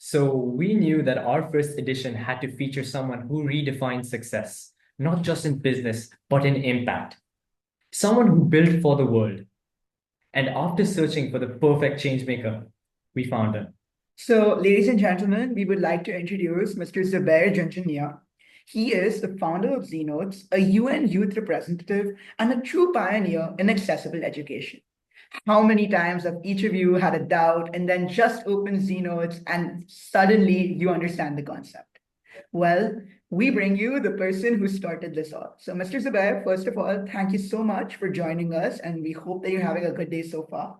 So we knew that our first edition had to feature someone who redefined success, not just in business, but in impact. Someone who built for the world. And after searching for the perfect changemaker, we found her. So, ladies and gentlemen, we would like to introduce Mr. Zubair Junjunia. He is the founder of ZNotes, a UN youth representative, and a true pioneer in accessible education. How many times have each of you had a doubt and then just opened ZNotes and suddenly you understand the concept? Well, we bring you the person who started this all. So, Mr. Zubair, first of all, thank you so much for joining us, and we hope that you're having a good day so far.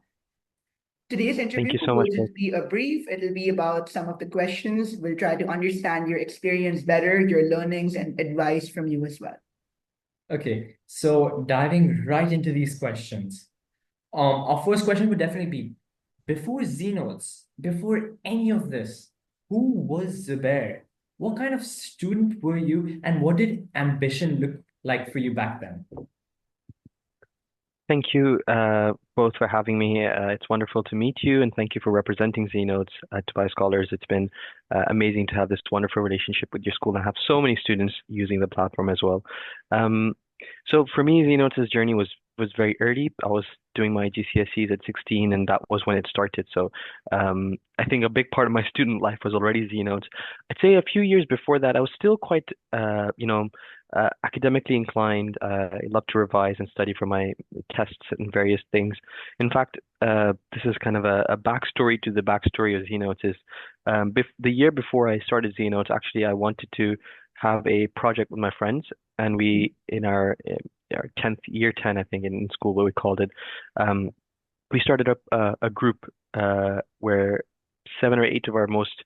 Today's Thank interview you so will much, Nick. just be a brief. It'll be about some of the questions. We'll try to understand your experience better, your learnings, and advice from you as well. Okay, so diving right into these questions. Our first question would definitely be, before ZNotes, before any of this, who was Zubair? What kind of student were you, and what did ambition look like for you back then? Thank you both for having me. It's wonderful to meet you, and thank you for representing ZNotes at Dubai Scholars. It's been amazing to have this wonderful relationship with your school and have so many students using the platform as well. Um, so for me, ZNotes' journey was very early. I was doing my GCSEs at 16, and that was when it started. So I think a big part of my student life was already ZNotes. I'd say a few years before that, I was still quite, academically inclined. I love to revise and study for my tests and various things. In fact, this is kind of a backstory to the backstory of ZNotes is the year before I started ZNotes, actually, I wanted to have a project with my friends, and we in our 10th year 10, I think in school, what we called it, um, we started up a group where 7 or 8 of our most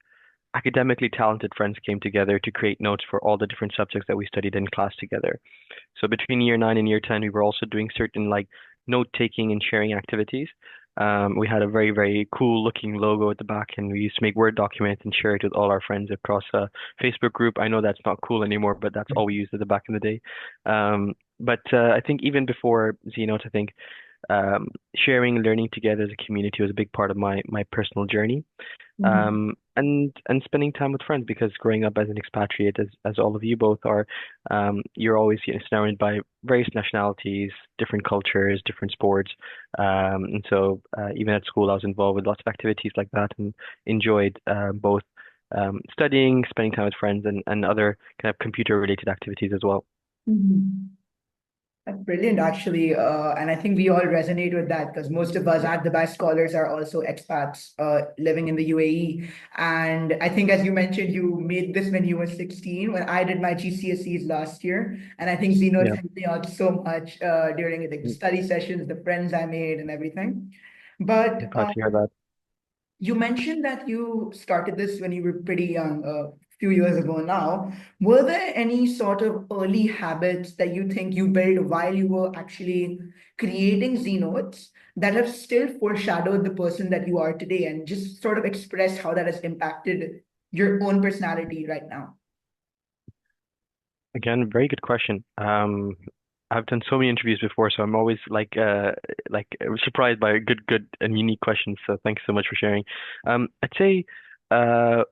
academically talented friends came together to create notes for all the different subjects that we studied in class together. So between year 9 and year 10, we were also doing certain like note taking and sharing activities. We had a very, very cool looking logo at the back, and we used to make Word documents and share it with all our friends across a Facebook group. I know that's not cool anymore, but that's all we used at the back in the day. But I think even before ZNote, I think sharing, learning together as a community was a big part of my personal journey. Mhm. And spending time with friends because growing up as an expatriate, as all of you both are, you're always surrounded by various nationalities, different cultures, different sports, and so even at school, I was involved with lots of activities like that and enjoyed both studying, spending time with friends, and other kind of computer related activities as well. Mhm. That's brilliant, actually. And I think we all resonate with that because most of us at the Dubai Scholars are also expats living in the UAE. And I think, as you mentioned, you made this when you were 16, when I did my GCSEs last year. And I think Zeno Yeah, helped me out so much during the study sessions, the friends I made, and everything. I'm But glad to hear that. you mentioned that you started this when you were pretty young, a few years ago now. Were there any sort of early habits that you think you built while you were actually creating Zenotes that have still foreshadowed the person that you are today and just sort of expressed how that has impacted your own personality right now? Again, very good question. I've done so many interviews before, so I'm always surprised by good and unique questions. So thanks so much for sharing. I'd say uh,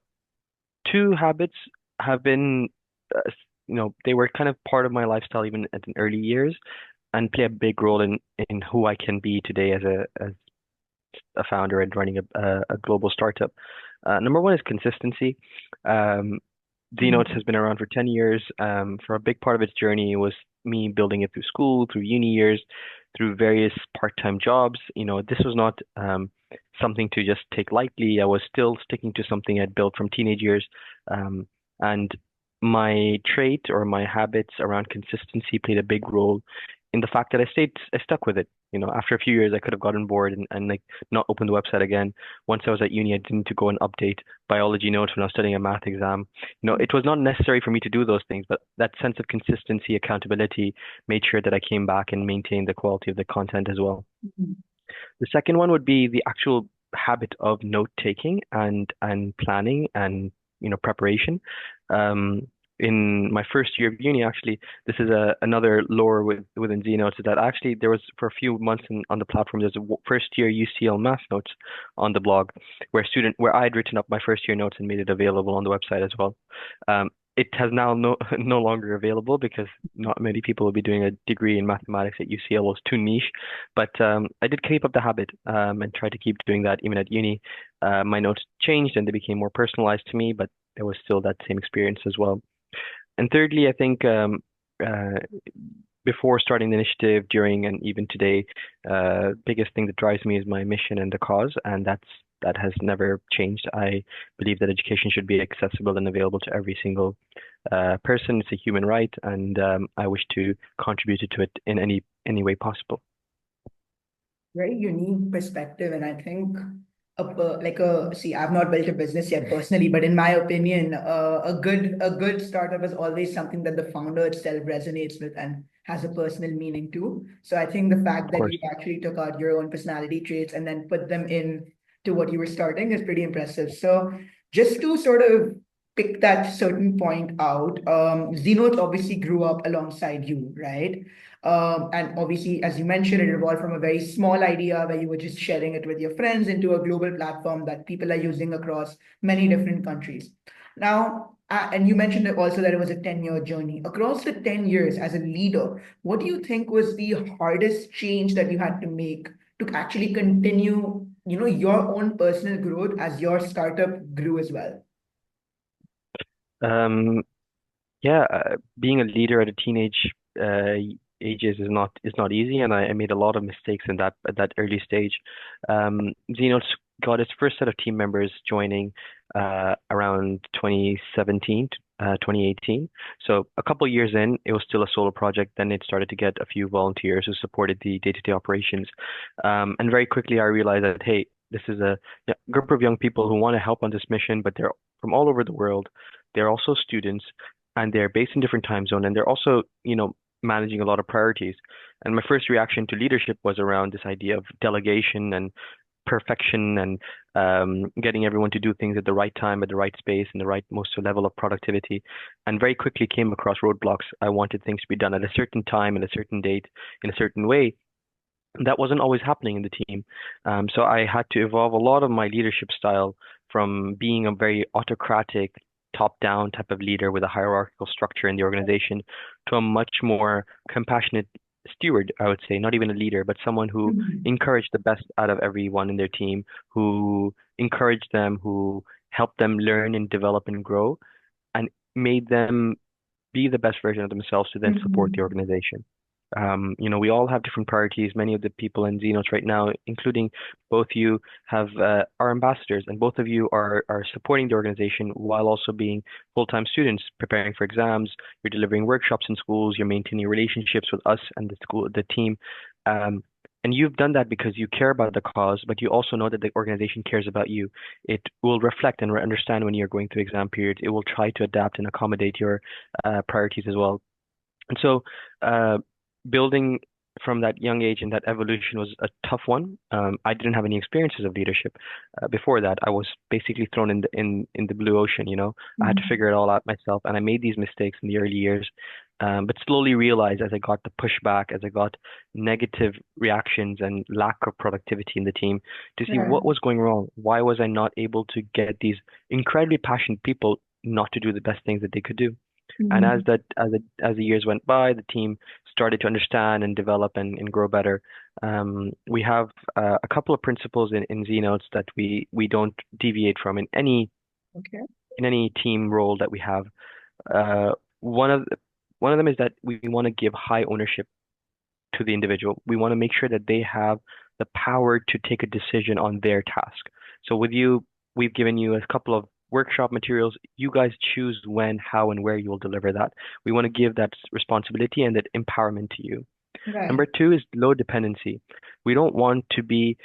two habits have been, they were kind of part of my lifestyle even at an early years, and play a big role in who I can be today as a founder and running a global startup. Number one is consistency. Um, Zenotes Mhm. has been around for 10 years. For a big part of its journey was me building it through school, through uni years, through various part-time jobs. This was not something to just take lightly. I was still sticking to something I'd built from teenage years. And my trait or my habits around consistency played a big role in the fact that I stuck with it. After a few years, I could have gotten bored and like not opened the website again. Once I was at uni, I didn't need to go and update biology notes when I was studying a math exam. It was not necessary for me to do those things, but that sense of consistency, accountability made sure that I came back and maintained the quality of the content as well. Mhm. The second one would be the actual habit of note taking and planning and preparation. Um, in my first year of uni, actually, this is another lore within ZNotes, is that actually there was for a few months on the platform, there's a first year UCL math notes on the blog where I had written up my first year notes and made it available on the website as well. It has now no longer available because not many people will be doing a degree in mathematics at UCL. It was too niche, but I did keep up the habit and try to keep doing that even at uni. My notes changed and they became more personalized to me, but there was still that same experience as well. And thirdly, I think uh, before starting the initiative, during and even today, biggest thing that drives me is my mission and the cause, and that has never changed. I believe that education should be accessible and available to every single person. It's a human right, and I wish to contribute to it in any way possible. Very unique perspective, and I think see, I've not built a business yet personally, but in my opinion, a good startup is always something that the founder itself resonates with and has a personal meaning to. So I think the fact Of that course. you actually took out your own personality traits and then put them in to what you were starting is pretty impressive. So just to sort of pick that certain point out, Zenoth obviously grew up alongside you, right? And obviously, as you mentioned, it evolved from a very small idea where you were just sharing it with your friends into a global platform that people are using across many different countries. Now, and you mentioned also that it was a 10-year journey. Across the 10 years as a leader, what do you think was the hardest change that you had to make to actually continue, your own personal growth as your startup grew as well? Um, Yeah, being a leader at a teenage ages is not easy, and I made a lot of mistakes in that at that early stage. Xenos got its first set of team members joining around 2017, 2018. So a couple years in, it was still a solo project. Then it started to get a few volunteers who supported the day-to-day operations, and very quickly I realized that hey, this is a group of young people who want to help on this mission, but they're from all over the world. They're also students and they're based in different time zone and they're also, managing a lot of priorities. And my first reaction to leadership was around this idea of delegation and perfection and getting everyone to do things at the right time, at the right space, and the right most level of productivity. And very quickly came across roadblocks. I wanted things to be done at a certain time, at a certain date, in a certain way. That wasn't always happening in the team. So I had to evolve a lot of my leadership style from being a very autocratic, top-down type of leader with a hierarchical structure in the organization to a much more compassionate steward, I would say, not even a leader, but someone who Mhm. encouraged the best out of everyone in their team, who encouraged them, who helped them learn and develop and grow, and made them be the best version of themselves to then support the Mhm. organization. We all have different priorities. Many of the people in Xenos right now, including both you, have are ambassadors, and both of you are supporting the organization while also being full-time students, preparing for exams. You're delivering workshops in schools. You're maintaining relationships with us and the team. Um, and you've done that because you care about the cause, but you also know that the organization cares about you. It will reflect and understand when you're going through exam periods. It will try to adapt and accommodate your priorities as well. And so, uh, building from that young age and that evolution was a tough one. I didn't have any experiences of leadership before that. I was basically thrown in the blue ocean. I had to Mhm. figure it all out myself, and I made these mistakes in the early years. But slowly realized as I got the pushback, as I got negative reactions and lack of productivity in the team, to see Yeah. what was going wrong. Why was I not able to get these incredibly passionate people not to do the best things that they could do? And as Mhm. that as the years went by, the team started to understand and develop and grow better. We have a couple of principles in ZNotes that we don't deviate from Okay. in any team role that we have. Uh, one of one of them is that we want to give high ownership to the individual. We want to make sure that they have the power to take a decision on their task. So with you, we've given you a couple of workshop materials. You guys choose when, how, and where you will deliver that. We want to give that responsibility and that empowerment to you. Number Right. two is low dependency. We don't want to be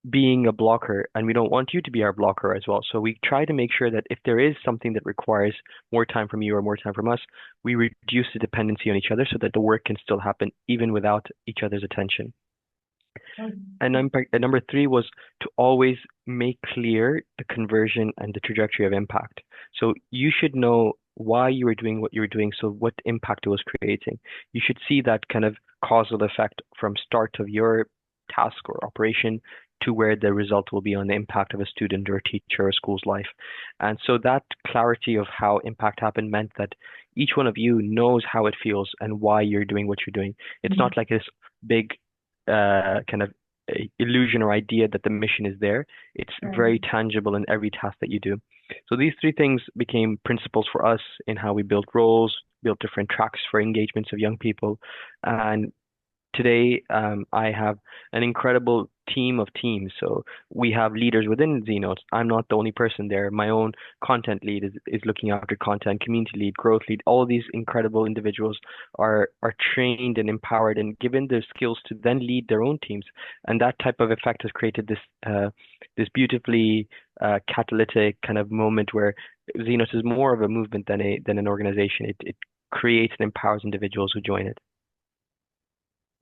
being a blocker, and we don't want you to be our blocker as well. So we try to make sure that if there is something that requires more time from you or more time from us, we reduce the dependency on each other so that the work can still happen even without each other's attention. And number three was to always make clear the conversion and the trajectory of impact. So you should know why you were doing what you were doing, so what impact it was creating. You should see that kind of causal effect from start of your task or operation to where the result will be on the impact of a student or a teacher or a school's life. And so that clarity of how impact happened meant that each one of you knows how it feels and why you're doing what you're doing. It's Mhm. not like this big kind of illusion or idea that the mission is there. It's Right. very tangible in every task that you do. So these three things became principles for us in how we built roles, built different tracks for engagements of young people, and today, I have an incredible team of teams. So we have leaders within ZNotes. I'm not the only person there. My own content lead is looking after content, community lead, growth lead. All of these incredible individuals are trained and empowered and given the skills to then lead their own teams. And that type of effect has created this beautifully catalytic kind of moment where ZNotes is more of a movement than an organization. It creates and empowers individuals who join it.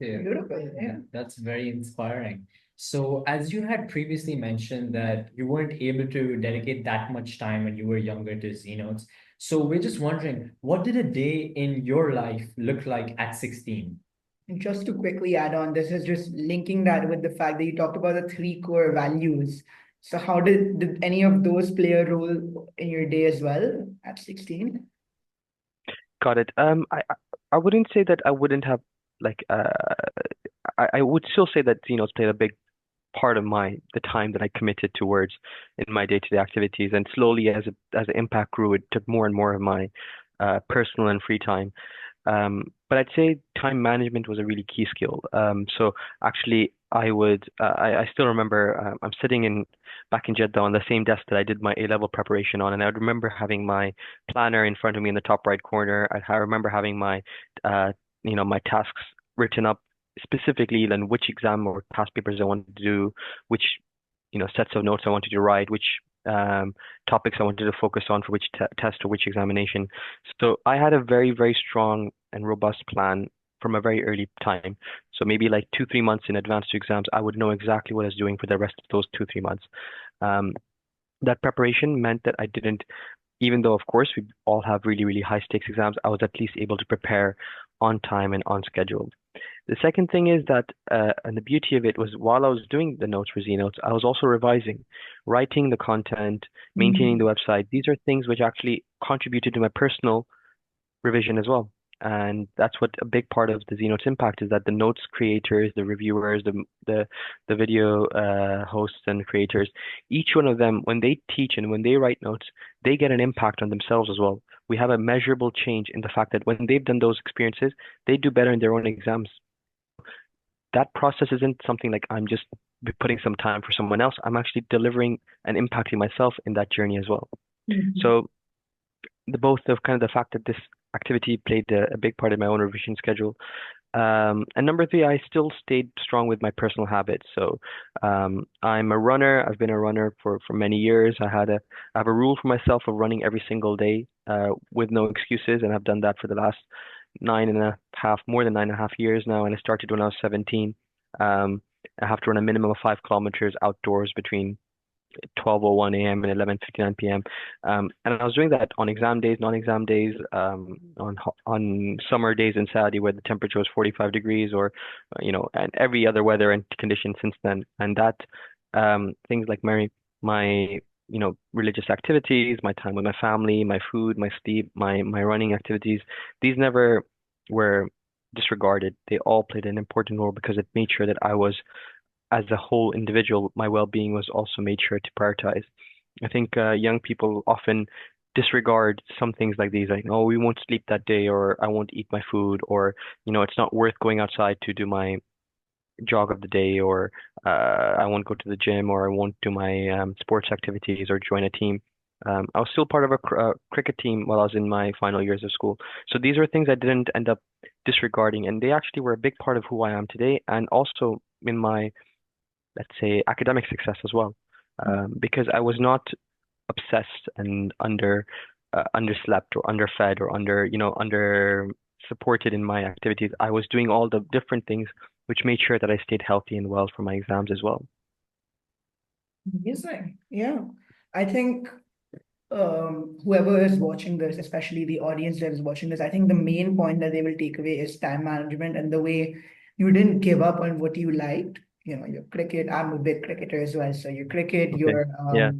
Yeah, Beautiful. Yeah. that's very inspiring. So, as you had previously mentioned that you weren't able to dedicate that much time when you were younger to ZNotes. So, we're just wondering, what did a day in your life look like at 16? And just to quickly add on, this is just linking that with the fact that you talked about the three core values. So how did any of those play a role in your day as well at 16? Got it. I wouldn't say that I wouldn't have like I would still say that Xenos played a big part of the time that I committed towards in my day-to-day activities, and slowly as the impact grew, it took more and more of my personal and free time. But I'd say time management was a really key skill. So actually, I still remember I'm sitting in back in Jeddah on the same desk that I did my A-level preparation on, and I would remember having my planner in front of me in the top right corner. I remember having my uh, my tasks written up specifically, and which exam or past papers I wanted to do, which sets of notes I wanted to write, which topics I wanted to focus on for which test or which examination. So I had a very, very strong and robust plan from a very early time. So maybe like 2, 3 months in advance to exams, I would know exactly what I was doing for the rest of those 2, 3 months. Um, that preparation meant that I didn't, even though of course we all have really, really high stakes exams, I was at least able to prepare on time and on schedule. The second thing is that, and the beauty of it was while I was doing the notes for ZNotes, I was also revising, writing the content, maintaining the Mhm. website. These are things which actually contributed to my personal revision as well. And that's what a big part of the ZNotes impact is that the notes creators, the reviewers, the video hosts and creators, each one of them, when they teach and when they write notes, they get an impact on themselves as well. We have a measurable change in the fact that when they've done those experiences, they do better in their own exams. That process isn't something like I'm just putting some time for someone else. I'm actually delivering and impacting myself in that journey as well. Mhm. So the both of kind of the fact that this activity played a big part in my own revision schedule. And number three, I still stayed strong with my personal habits. So I'm a runner. I've been a runner for many years. I have a rule for myself of running every single day with no excuses, and I've done that for the last 9.5, more than 9.5 years now. And I started when I was 17. Um, I have to run a minimum of 5 kilometers outdoors between 12:01 a.m. and 11:59 p.m. And I was doing that on exam days, non-exam days, on summer days in Saudi where the temperature was 45 degrees, or and every other weather and condition since then. And that things like my religious activities, my time with my family, my food, my sleep, my running activities, these never were disregarded. They all played an important role because it made sure that I was as a whole individual, my well-being was also made sure to prioritize. I think young people often disregard some things like these, like, oh, we won't sleep that day, or I won't eat my food, or it's not worth going outside to do my jog of the day, or I won't go to the gym, or I won't do my sports activities or join a team. I was still part of a cricket team while I was in my final years of school. So these are things I didn't end up disregarding, and they actually were a big part of who I am today, and also in my, let's say, academic success as well, because I was not obsessed and underslept or underfed or under supported in my activities. I was doing all the different things which made sure that I stayed healthy and well for my exams as well. Amazing. Yeah. I think whoever is watching this, especially the audience that is watching this, I think the main point that they will take away is time management and the way you didn't give up on what you liked. You know, your cricket. I'm a big cricketer as well. So your cricket, Okay. your Yeah.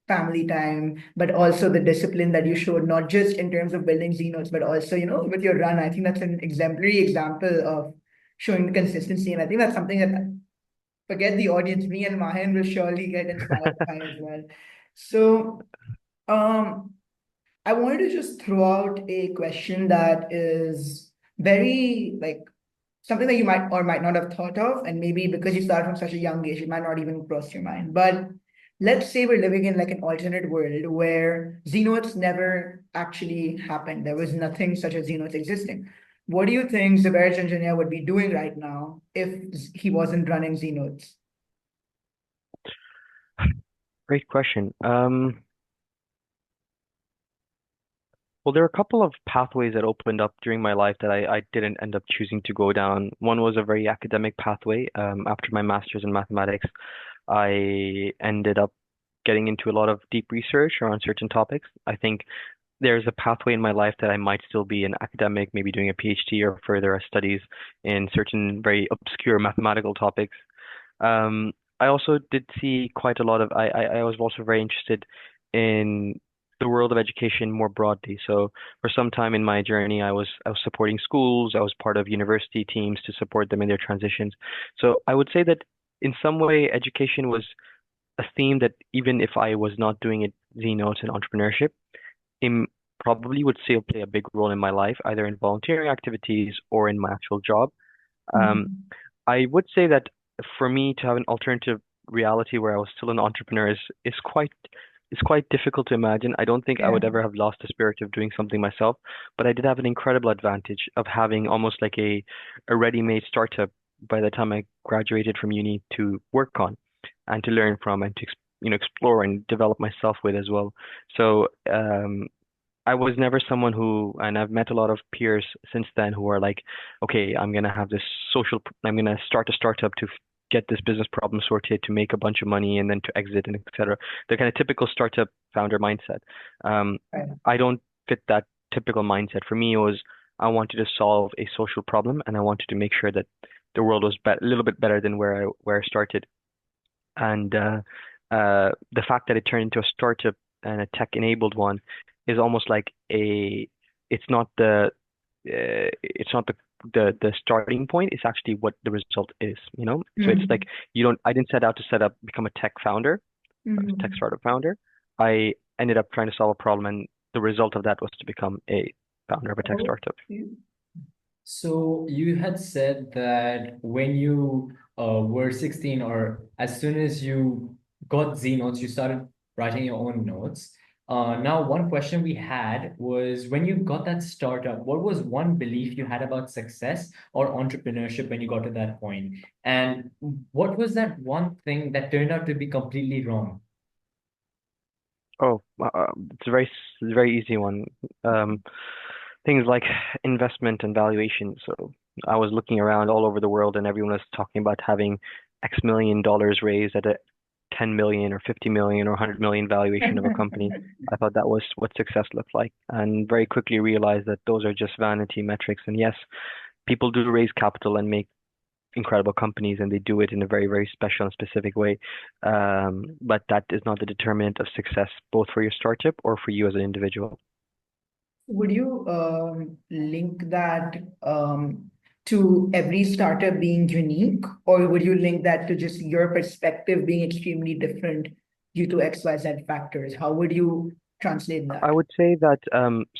family time, but also the discipline that you showed, not just in terms of building Z notes, but also, you know, with your run. I think that's an exemplary example of showing the consistency. And I think that's something that, forget the audience, me and Mahin will surely get inspired by as well. So, um, I wanted to just throw out a question that is very like something that you might or might not have thought of, and maybe because you start from such a young age, it might not even cross your mind. But let's say we're living in like an alternate world where Xenotes never actually happened. There was nothing such as Xenotes existing. What do you think Zubair Junjunia would be doing right now if he wasn't running Xenotes? Great question. Well, there are a couple of pathways that opened up during my life that I didn't end up choosing to go down. One was a very academic pathway. After my master's in mathematics, I ended up getting into a lot of deep research around certain topics. I think there's a pathway in my life that I might still be an academic, maybe doing a PhD or further studies in certain very obscure mathematical topics. Um, I also did see quite a lot of, I was also very interested in the world of education more broadly. So for some time in my journey, I was supporting schools. I was part of university teams to support them in their transitions. So I would say that in some way, education was a theme that even if I was not doing it, Zenotes and entrepreneurship, it probably would still play a big role in my life, either in volunteering activities or in my actual job. Um, Mhm. I would say that for me to have an alternative reality where I was still an entrepreneur is quite difficult to imagine. I don't think I Yeah. would ever have lost the spirit of doing something myself, but I did have an incredible advantage of having almost like a ready-made startup by the time I graduated from uni to work on and to learn from and to explore and develop myself with as well. So I was never someone who, and I've met a lot of peers since then who are like, okay, I'm gonna start a startup to get this business problem sorted, to make a bunch of money, and then to exit and etc. The kind of typical startup founder mindset. Um, Right. I don't fit that typical mindset. For me, it was I wanted to solve a social problem, and I wanted to make sure that the world was a little bit better than where I started. And the fact that it turned into a startup and a tech-enabled one is almost like it's not the starting point. It's actually what the result is, you know? So it's like Mhm. I didn't set out to become a tech founder, a tech Mhm. startup founder. I ended up trying to solve a problem, and the result of that was to become a founder of a tech startup. Okay. So you had said that when you were 16, or as soon as you got Z notes, you started writing your own notes. Now, one question we had was when you got that startup, what was one belief you had about success or entrepreneurship when you got to that point? And what was that one thing that turned out to be completely wrong? Oh, it's a very easy one. Um, Things like investment and valuation. So I was looking around all over the world and everyone was talking about having X million dollars raised at a 10 million or 50 million or 100 million valuation of a company. I thought that was what success looked like, and very quickly realized that those are just vanity metrics. And yes, people do raise capital and make incredible companies, and they do it in a very, very special and specific way. But that is not the determinant of success, both for your startup or for you as an individual. Would you link that to every startup being unique, or would you link that to just your perspective being extremely different due to XYZ factors? How would you translate I that? would say that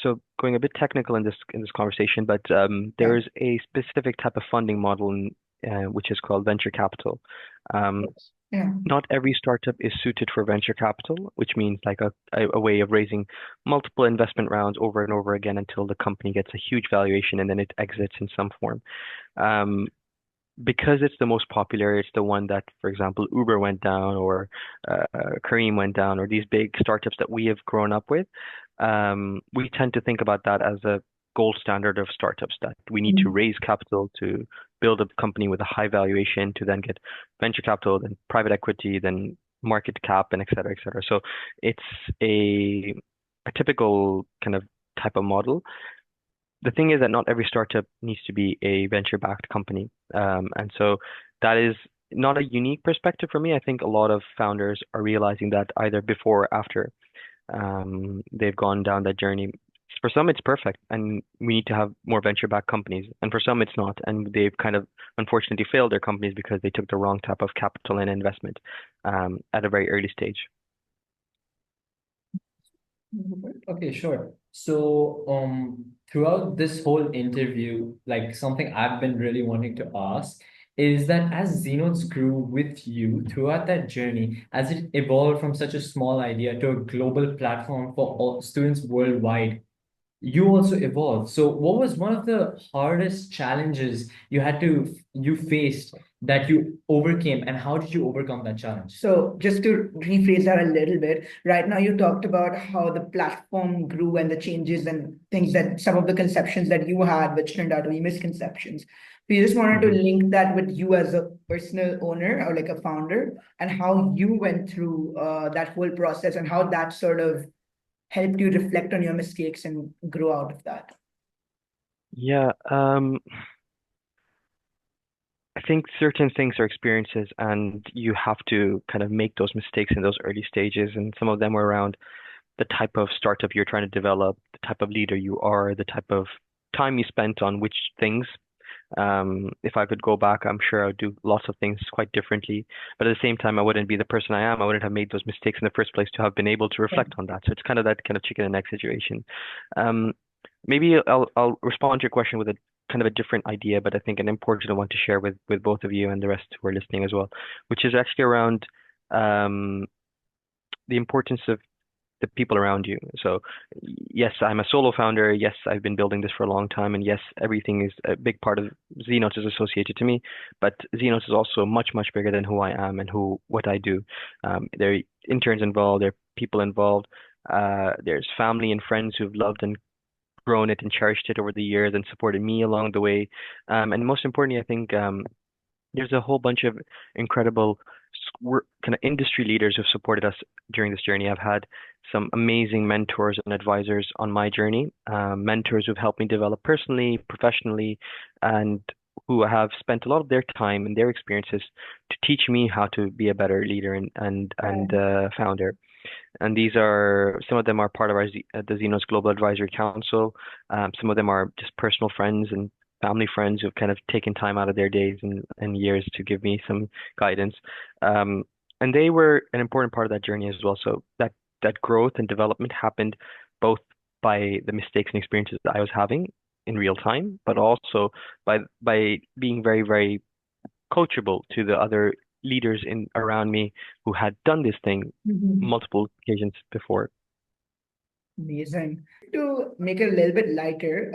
so going a bit technical in this conversation, but there Yeah. is a specific type of funding model which is called venture capital. Um, Yes. Yeah. Not every startup is suited for venture capital, which means like a way of raising multiple investment rounds over and over again until the company gets a huge valuation and then it exits in some form. Um, because it's the most popular, it's the one that, for example, Uber went down or Kareem went down, or these big startups that we have grown up with. We tend to think about that as a gold standard of startups, that we need to Mm. raise capital to build a company with a high valuation to then get venture capital, then private equity, then market cap, and et cetera, et cetera. So it's a a typical kind of type of model. The thing is that not every startup needs to be a venture-backed company. And so that is not a unique perspective for me. I think a lot of founders are realizing that either before or after they've gone down that journey. For some, it's perfect, and we need to have more venture-backed companies. And for some, it's not, and they've kind of unfortunately failed their companies because they took the wrong type of capital and investment at a very early stage. Okay, sure. So, throughout this whole interview, like something I've been really wanting to ask is that as ZNotes grew with you throughout that journey, as it evolved from such a small idea to a global platform for all students worldwide, you also evolved. So what was one of the hardest challenges you faced that you overcame, and how did you overcome that challenge? So just to rephrase that a little bit, right now you talked about how the platform grew and the changes and things that some of the conceptions that you had, which turned out to be misconceptions. We just wanted to Hmm. link that with you as a personal owner or like a founder and how you went through that whole process and how that sort of helped you reflect on your mistakes and grow out of that. Yeah, I think certain things are experiences, and you have to kind of make those mistakes in those early stages. And some of them were around the type of startup you're trying to develop, the type of leader you are, the type of time you spent on which things. If I could go back, I'm sure I would do lots of things quite differently. But at the same time, I wouldn't be the person I am. I wouldn't have made those mistakes in the first place to have been able to reflect on that. So it's kind of that kind of chicken and egg situation. Um, Maybe I'll respond to your question with a kind of a different idea, but I think an important one to share with both of you and the rest who are listening as well, which is actually around um, the importance of the people around you. So, yes, I'm a solo founder. Yes, I've been building this for a long time, and yes, everything is a big part of ZNotes is associated to me. But ZNotes is also much, much bigger than who I am and who what I do. There are interns involved, there are people involved. There's family and friends who've loved and grown it and cherished it over the years and supported me along the way. And most importantly, I think there's a whole bunch of incredible kind of industry leaders who've supported us during this journey. I've had some amazing mentors and advisors on my journey, mentors who've helped me develop personally, professionally, and who have spent a lot of their time and their experiences to teach me how to be a better leader and Right. founder. And these are some of them are part of the Xenos Global Advisory Council. Some of them are just personal friends and family friends who've kind of taken time out of their days and years to give me some guidance. Um, and they were an important part of that journey as well. So that growth and development happened both by the mistakes and experiences that I was having in real time, but also by being very, very coachable to the other leaders in around me who had done this thing Mhm. multiple occasions before. Amazing. To make it a little bit lighter,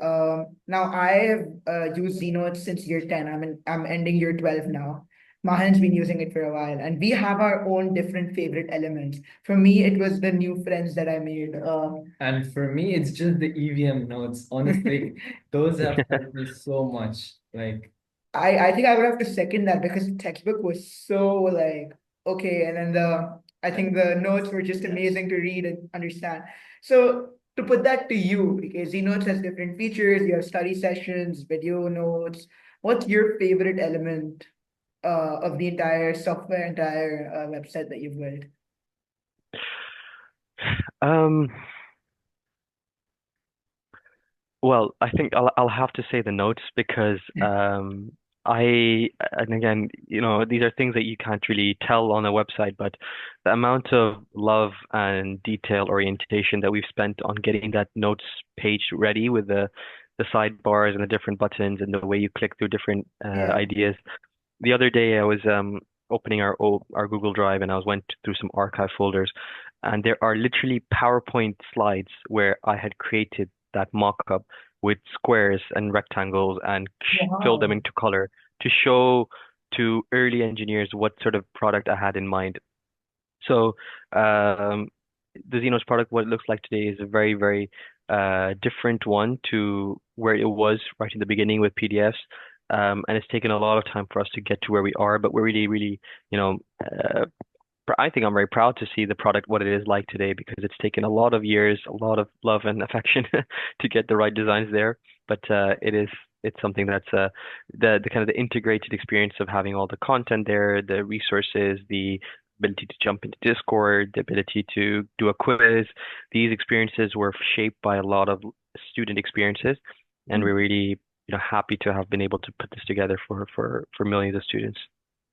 now I have used ZNotes since year 10. I'm ending year 12 now. Mahan's been using it for a while, and we have our own different favorite elements. For me, it was the new friends that I made. And for me, it's just the EVM notes. Honestly, those have helped me so much. Like, I think I would have to second that because the textbook was so like okay, and then the I think the notes were just amazing to read and understand. So to put that to you, because notes has different features, you have study sessions, video notes. What's your favorite element of the entire software, entire website that you've built? Um, well, I think I'll have to say the notes because and again, these are things that you can't really tell on a website, but the amount of love and detail orientation that we've spent on getting that notes page ready with the sidebars and the different buttons and the way you click through different Yeah. ideas. The other day I was opening our Google Drive and I was went through some archive folders, and there are literally PowerPoint slides where I had created that mock-up with squares and rectangles and filled them Wow. into color to show to early engineers what sort of product I had in mind. So um, the Xenos product, what it looks like today, is a very, very different one to where it was right in the beginning with PDFs. And it's taken a lot of time for us to get to where we are, but we're really, really, you know, I think I'm very proud to see the product what it is like today because it's taken a lot of years, a lot of love and affection to get the right designs there. But it's something that's the kind of the integrated experience of having all the content there, the resources, the ability to jump into Discord, the ability to do a quiz. These experiences were shaped by a lot of student experiences, and we're really, happy to have been able to put this together for millions of students.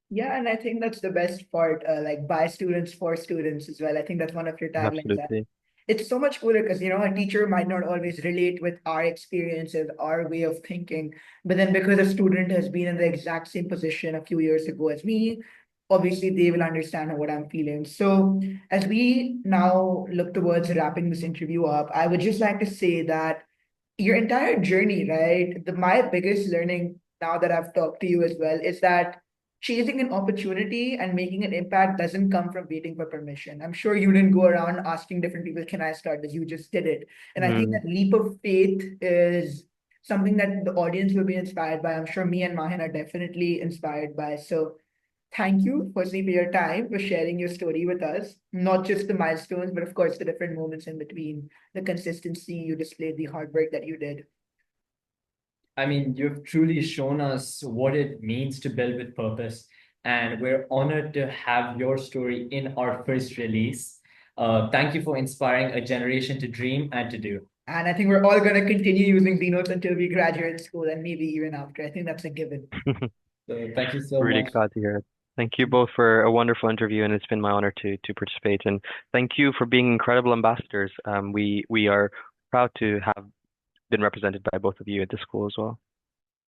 Yeah, and I think that's the best part, like by students for students as well. I think that's one of your taglines. Absolutely. It's so much cooler because a teacher might not always relate with our experiences, our way of thinking, but then because a student has been in the exact same position a few years ago as me, obviously they will understand what I'm feeling. So as we now look towards wrapping this interview up, I would just like to say that your entire journey, right? My biggest learning now that I've talked to you as well is that chasing an opportunity and making an impact doesn't come from waiting for permission. I'm sure you didn't go around asking different people, can I start this? You just did it. And I think Mm. that leap of faith is something that the audience will be inspired by. I'm sure me and Mahin are definitely inspired by. So thank you, firstly, for your time, for sharing your story with us. Not just the milestones, but of course, the different moments in between, the consistency you displayed, the hard work that you did. I mean, you've truly shown us what it means to build with purpose, and we're honored to have your story in our first release. Thank you for inspiring a generation to dream and to do. And I think we're all going to continue using ZNotes until we graduate school and maybe even after. I think that's a given. So thank you so Really much. glad to hear it. Thank you both for a wonderful interview, and it's been my honor to participate. And thank you for being incredible ambassadors. We are proud to have been represented by both of you at the school as well.